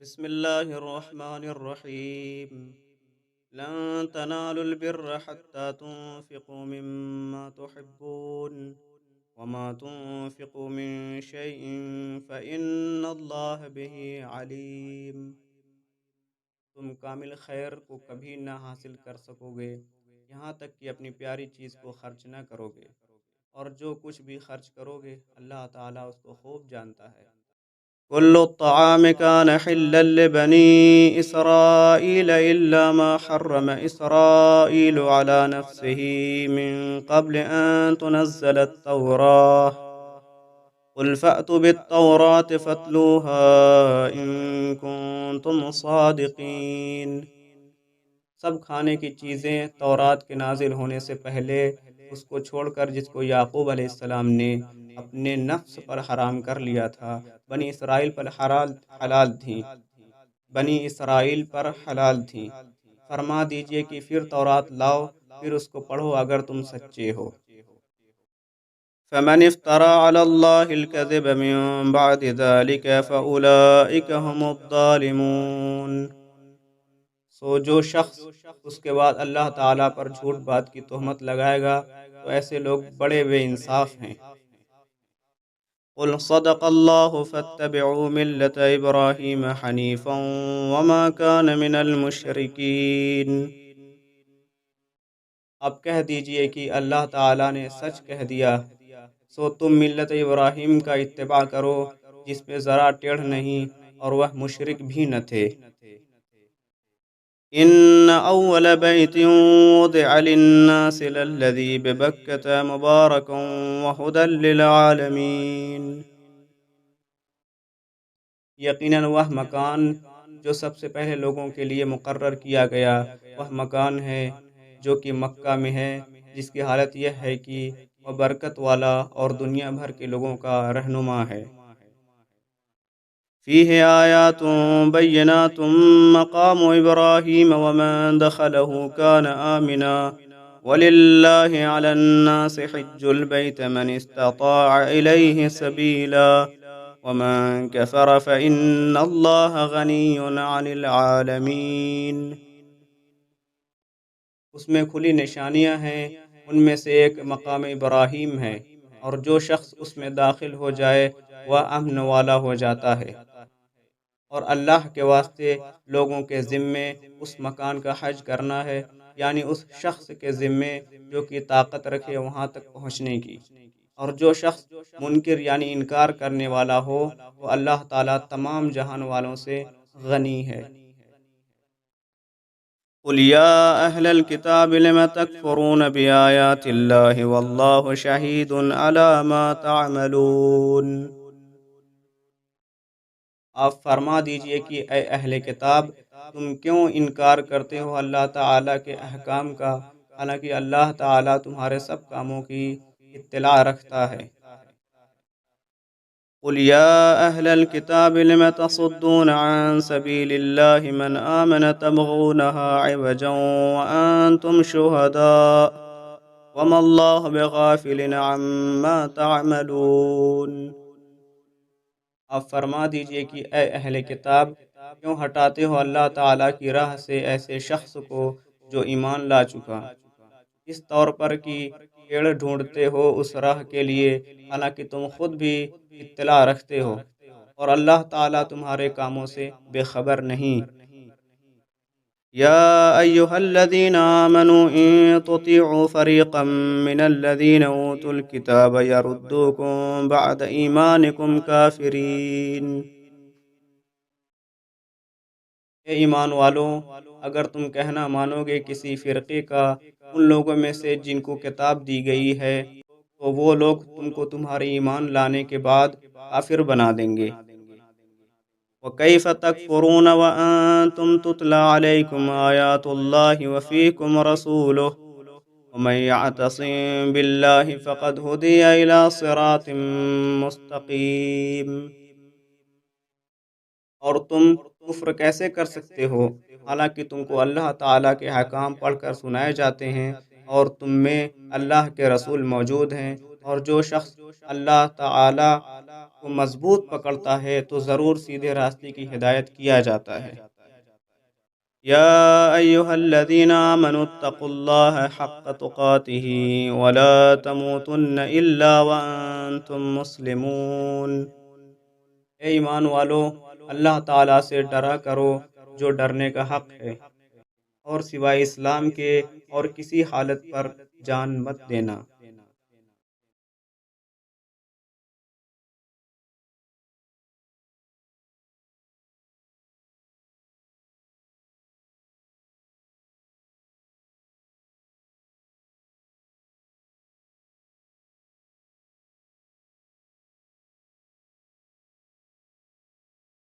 بسم الله الرحمن الرحيم لن تنالوا البر حتى تنفقوا مما تحبون وما تنفقوا من شيء فإن الله به عليم تم کامل خیر کو کبھی نہ حاصل کر سکو گے یہاں تک کہ اپنی پیاری چیز کو خرچ نہ کرو گے، اور جو کچھ بھی خرچ کرو گے اللہ تعالیٰ اس کو خوب جانتا ہے۔ كل الطعام كان حلا لبني إسرائيل إلا ما حرم إسرائيل على نفسه من قبل أن تنزل التوراة قل فأتوا بالتوراة فاتلوها إن كنتم صادقين۔ سب کھانے کی چیزیں تورات کے نازل ہونے سے پہلے اس کو چھوڑ کر جس کو یعقوب علیہ السلام نے اپنے نفس پر حرام کر لیا تھا، بنی اسرائیل پر حلال تھیں، فرما دیجئے کہ پھر تورات لاؤ، پھر اس کو پڑھو اگر تم سچے ہو۔ فمن افترى على الله الكذب من بعد ذلك فأولئك هم الظالمون۔ سو جو شخص اس کے بعد اللہ تعالیٰ پر جھوٹ بات کی تہمت لگائے گا تو ایسے لوگ بڑے بے انصاف ہیں۔ قل صدق الله فاتبعوا ملة إبراهيم حنيفا وما كان من المشركين۔ اب کہہ دیجئے کہ اللہ تعالیٰ نے سچ کہہ دیا، سو تم ملت ابراہیم کا اتباع کرو جس پہ ذرا ٹیڑھ نہیں اور وہ مشرک بھی نہ تھے۔ ان اول بیت وضع للناس للذی ببکۃ مبارکا وہدی للعالمین۔ یقیناً وہ مکان جو سب سے پہلے لوگوں کے لیے مقرر کیا گیا وہ مکان ہے جو کہ مکہ میں ہے، جس کی حالت یہ ہے کہ وہ برکت والا اور دنیا بھر کے لوگوں کا رہنما ہے۔ فیہ آیات بینات مقام ابراہیم ومن دخلہ کان آمنا وللہ علی الناس حج البیت من استطاع الیہ سبیلا ومن کفر فإن اللہ غنی عن العالمین۔ اس میں کھلی نشانیاں ہیں، ان میں سے ایک مقام ابراہیم ہے، اور جو شخص اس میں داخل ہو جائے وہ امن والا ہو جاتا ہے، اور اللہ کے واسطے لوگوں کے ذمے اس مکان کا حج کرنا ہے، یعنی اس شخص کے ذمے جو کہ طاقت رکھے وہاں تک پہنچنے کی، اور جو شخص منکر یعنی انکار کرنے والا ہو وہ اللہ تعالیٰ تمام جہان والوں سے غنی ہے۔ قل یا اہل الکتاب لم تکفرون بآیات اللہ واللہ شہید علی ما تعملون۔ آپ فرما دیجئے کہ اے اہل کتاب تم کیوں انکار کرتے ہو اللہ تعالیٰ کے احکام کا، حالانکہ اللہ تعالیٰ تمہارے سب کاموں کی اطلاع رکھتا ہے۔ قل یا اہل الکتاب لم تصدون عن سبیل اللہ من آمن تبغونها عوجا وانتم شہداء وما اللہ بغافل عما تعملون۔ آپ فرما دیجئے کہ اے اہل کتاب کیوں ہٹاتے ہو اللہ تعالیٰ کی راہ سے ایسے شخص کو جو ایمان لا چکا، اس طور پر کہ ٹیڑھ ڈھونڈتے ہو اس راہ کے لیے، حالانکہ تم خود بھی اطلاع رکھتے ہو اور اللہ تعالیٰ تمہارے کاموں سے بے خبر نہیں۔ یا ایہا الذین آمنوا ان تطیعوا فریقا من الذین اوتوا الکتاب یردوکم بعد ایمانکم کافرین۔ اے ایمان والو، اگر تم کہنا مانو گے کسی فرقے کا ان لوگوں میں سے جن کو کتاب دی گئی ہے، تو وہ لوگ تم کو تمہارے ایمان لانے کے بعد کافر بنا دیں گے۔ وَكَيْفَ تَكْفُرُونَ وَأَنْتُمْ تُتْلَى عَلَيْكُمْ آيَاتُ اللَّهِ وَفِيكُمْ رَسُولُهُ وَمَنْ يَعْتَصِمْ بِاللَّهِ فَقَدْ هُدِيَ إِلَى صِرَاطٍ مُسْتَقِيمٍ۔ اور تم کفر کیسے کر سکتے ہو حالانکہ تم کو اللہ تعالیٰ کے احکام پڑھ کر سنائے جاتے ہیں اور تم میں اللہ کے رسول موجود ہیں، اور جو شخص اللہ تعالیٰ کو مضبوط پکڑتا ہے تو ضرور سیدھے راستے کی ہدایت کیا جاتا ہے۔ یا ایھا الذین آمنوا اتقوا اللہ حق تقاتہ ولا تموتن الا وانتم مسلمون۔ اے ایمان والو، اللہ تعالیٰ سے ڈرا کرو جو ڈرنے کا حق ہے، اور سوائے اسلام کے اور کسی حالت پر جان مت دینا۔